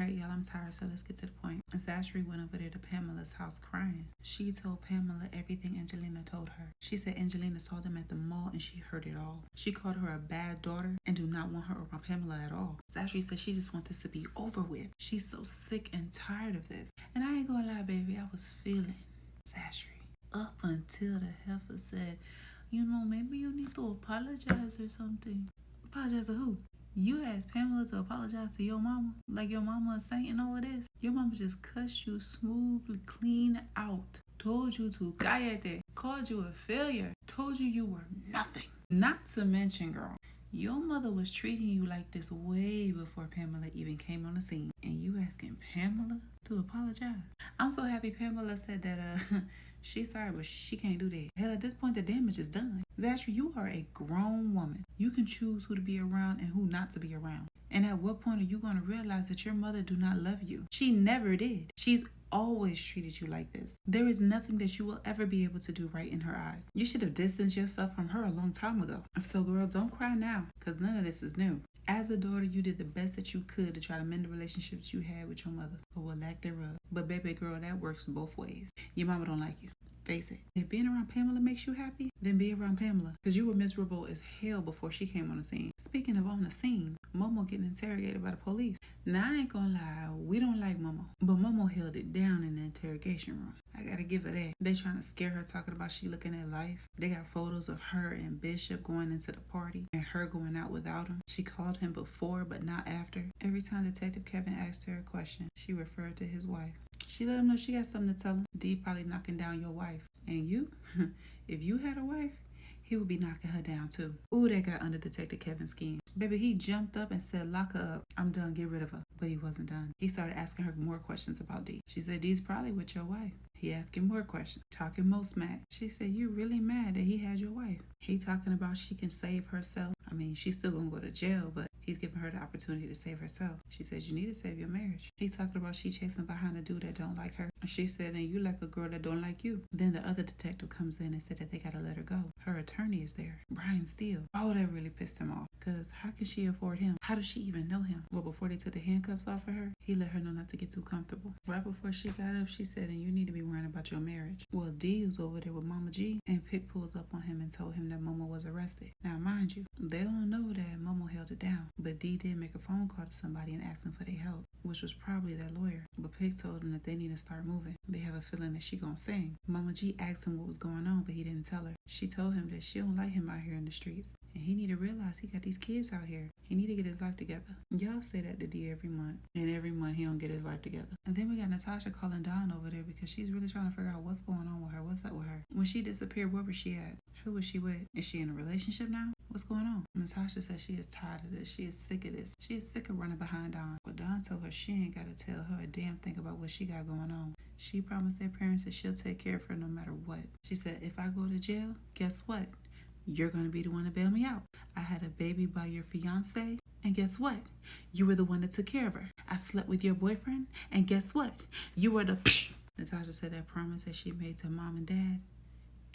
right, y'all, I'm tired, so let's get to the point. Zashery went over there to Pamela's house crying. She told Pamela everything Angelina told her. She said Angelina saw them at the mall and she heard it all. She called her a bad daughter and do not want her around Pamela at all. Zashery said she just wants this to be over with. She's so sick and tired of this. And I ain't gonna lie, baby, I was feeling Zashery up until the heifer said, you know, maybe you need to apologize or something. Apologize to who? You asked Pamela to apologize to your mama? Like your mama a saint and all of this? Your mama just cussed you smoothly clean out. Told you to cállate. Called you a failure. Told you were nothing. Not to mention, girl, your mother was treating you like this way before Pamela even came on the scene. And you asking Pamela to apologize? I'm so happy Pamela said that she's sorry, but she can't do that. Hell, at this point, the damage is done. Zashery, you are a grown woman. You can choose who to be around and who not to be around. And at what point are you going to realize that your mother do not love you? She never did. She's always treated you like this. There is nothing that you will ever be able to do right in her eyes. You should have distanced yourself from her a long time ago. So girl, don't cry now, because none of this is new. As a daughter, you did the best that you could to try to mend the relationships you had with your mother, or what lack thereof. But baby girl, that works both ways. Your mama don't like you. Face it. If being around Pamela makes you happy, then be around Pamela. Because you were miserable as hell before she came on the scene. Speaking of on the scene, Momo getting interrogated by the police. Now, I ain't gonna lie, we don't like Momo. But Momo held it down in the interrogation room. I gotta give her that. They trying to scare her, talking about she looking at life. They got photos of her and Bishop going into the party and her going out without him. She called him before, but not after. Every time Detective Kevin asked her a question, she referred to his wife. She let him know she got something to tell him. D probably knocking down your wife. And you, if you had a wife, he would be knocking her down too. Ooh, that got under Detective Kevin's skin. Baby, he jumped up and said, lock her up. I'm done, get rid of her. But he wasn't done. He started asking her more questions about D. She said, D's probably with your wife. He asking more questions, talking more smack. She said, you really mad that he had your wife? He talking about she can save herself. I mean, she's still gonna go to jail, but he's giving her the opportunity to save herself. She says, you need to save your marriage. He talking about she chasing behind a dude that don't like her. And she said, and you like a girl that don't like you. Then the other detective comes in and said that they gotta let her go. Her attorney is there, Brian Steele. Oh, that really pissed him off. Cause how can she afford him? How does she even know him? Well, before they took the handcuffs off of her, he let her know not to get too comfortable. Right before she got up, she said, and you need to be worrying about your marriage. Well, D was over there with Mama G, and Pick pulls up on him and told him that Momo was arrested. Now, mind you, they don't know that Momo held it down, but D did make a phone call to somebody and ask them for their help, which was probably their lawyer. But Pick told them that they need to start moving. They have a feeling that she gonna sing. Mama G asked him what was going on, but he didn't tell her. She told him that she don't like him out here in the streets, and he need to realize he got these kids out here. He need to get his life together. Y'all say that to D every month, and every month he don't get his life together. And then we got Natasha calling Don over there because she's really trying to figure out what's going on with her. What's up with her? When she disappeared, where was she at? Who was she with? Is she in a relationship now? What's going on? Natasha says she is tired of this. She is sick of this. She is sick of running behind Don. But Don told her she ain't got to tell her a damn thing about what she got going on. She promised their parents that she'll take care of her no matter what. She said, if I go to jail, guess what? You're going to be the one to bail me out. I had a baby by your fiance, and guess what? You were the one that took care of her. I slept with your boyfriend, and guess what? You were the... Natasha said that promise that she made to mom and dad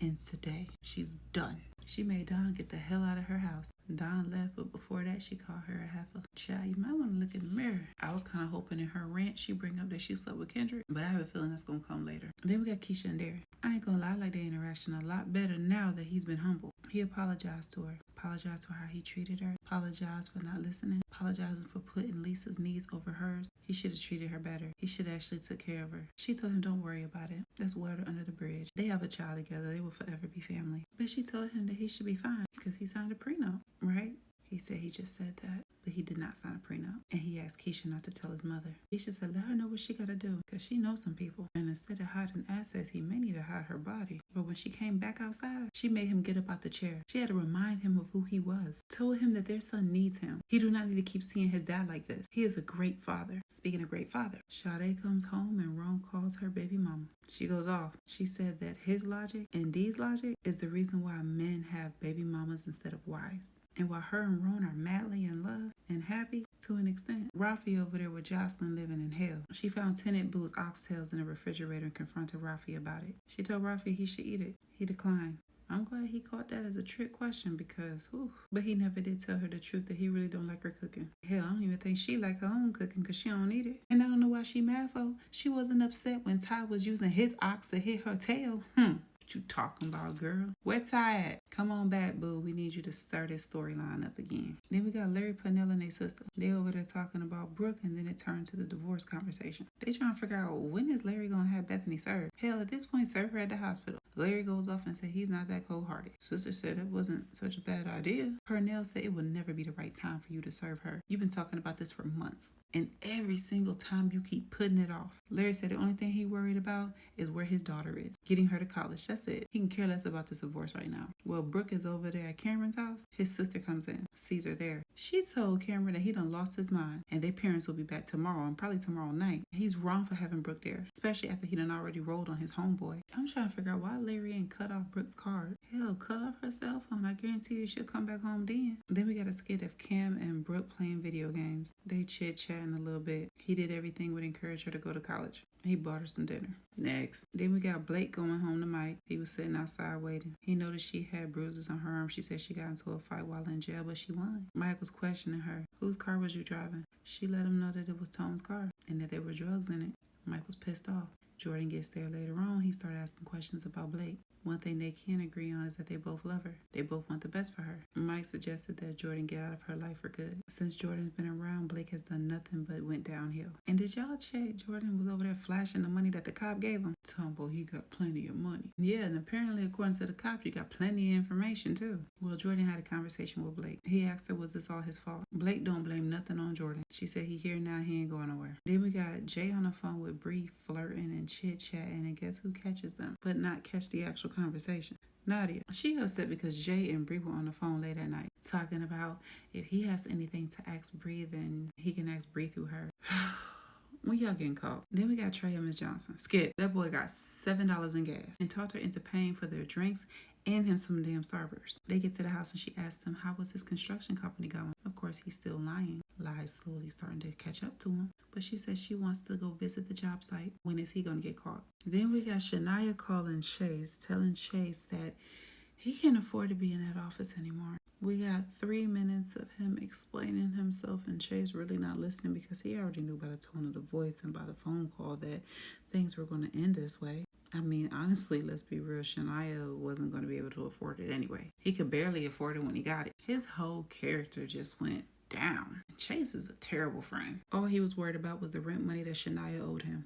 ends today. She's done. She made Don get the hell out of her house. Don left, but before that, she called her a heifer. Child, you might want to look in the mirror. I was kind of hoping in her rant she bring up that she slept with Kendrick, but I have a feeling that's going to come later. Then we got Keisha and Derek. I ain't going to lie, I like their interaction a lot better now that he's been humble. He apologized to her. Apologized for how he treated her. Apologized for not listening. Apologizing for putting Lisa's needs over hers. He should have treated her better. He should have actually took care of her. She told him, don't worry about it. That's water under the bridge. They have a child together. They will forever be family. But she told him that he should be fine because he signed a prenup, right? He said he just said that, but he did not sign a prenup. And he asked Keisha not to tell his mother. Keisha said, let her know what she got to do because she knows some people. And instead of hiding assets, he may need to hide her body. But when she came back outside, she made him get up out the chair. She had to remind him of who he was. Told him that their son needs him. He do not need to keep seeing his dad like this. He is a great father. Speaking of great father, Sade comes home and Ron calls her baby mama. She goes off. She said that his logic and Dee's logic is the reason why men have baby mamas instead of wives. And while her and Ron are madly in love and happy to an extent, Rafi over there with Jocelyn living in hell. She found Tenant Boo's oxtails in the refrigerator and confronted Rafi about it. She told Rafi he should eat it. He declined. I'm glad he caught that as a trick question because, whew. But he never did tell her the truth that he really don't like her cooking. Hell, I don't even think she like her own cooking because she don't eat it. And I don't know why she mad for. She wasn't upset when Ty was using his ox to hit her tail. What you talking about, girl? Where Ty at? Come on back, boo. We need you to start this storyline up again. Then we got Larry, Pernell, and their sister. They over there talking about Brooke, and then it turned to the divorce conversation. They trying to figure out when is Larry gonna have Bethany served. Hell, at this point, serve her at the hospital. Larry goes off and said he's not that cold-hearted. Sister said it wasn't such a bad idea. Pernell said it would never be the right time for you to serve her. You've been talking about this for months, and every single time you keep putting it off. Larry said the only thing he worried about is where his daughter is, getting her to college. That's it. He can care less about this divorce right now. Well, Brooke is over there at Cameron's house. His sister comes in, sees her there. She told Cameron that he done lost his mind, and their parents will be back tomorrow, and probably tomorrow night. He's wrong for having Brooke there, especially after he done already rolled on his homeboy. I'm trying to figure out why Larry ain't cut off Brooke's card. Hell, cut off her cell phone. I guarantee you she'll come back home then. Then we got a skit of Cam and Brooke playing video games. They chit-chatting a little bit. He did everything would encourage her to go to college. He bought her some dinner. Next. Then we got Blake going home to Mike. He was sitting outside waiting. He noticed she had bruises on her arm. She said she got into a fight while in jail, but she won. Mike was questioning her. Whose car was you driving? She let him know that it was Tone's car and that there were drugs in it. Mike was pissed off. Jordan gets there later on. He started asking questions about Blake. One thing they can agree on is that they both love her. They both want the best for her. Mike suggested that Jordan get out of her life for good. Since Jordan's been around, Blake has done nothing but went downhill. And did y'all check? Jordan was over there flashing the money that the cop gave him. Tumble, he got plenty of money. Yeah, and apparently according to the cop, you got plenty of information too. Well, Jordan had a conversation with Blake. He asked her, was this all his fault? Blake don't blame nothing on Jordan. She said he here now, he ain't going nowhere. Then we got Jay on the phone with Bree flirting and chit-chatting, and guess who catches them? But not catch the actual conversation. Nadia. She upset because Jay and Bree were on the phone late at night talking about if he has anything to ask Bree, then he can ask Bree through her. When y'all getting caught? Then we got Trey and Miss Johnson. Skip. That boy got $7 in gas and talked her into paying for their drinks and him some damn Starburst. They get to the house and she asked him how was his construction company going. Of course, he's still lying. Lies slowly starting to catch up to him. But she says she wants to go visit the job site. When is he going to get caught? Then we got Shania calling Chase, telling Chase that he can't afford to be in that office anymore. We got 3 minutes of him explaining himself and Chase really not listening because he already knew by the tone of the voice and by the phone call that things were going to end this way. I mean, honestly, let's be real, Shania wasn't going to be able to afford it anyway. He could barely afford it when he got it. His whole character just went down. Chase is a terrible friend. All he was worried about was the rent money that Shania owed him.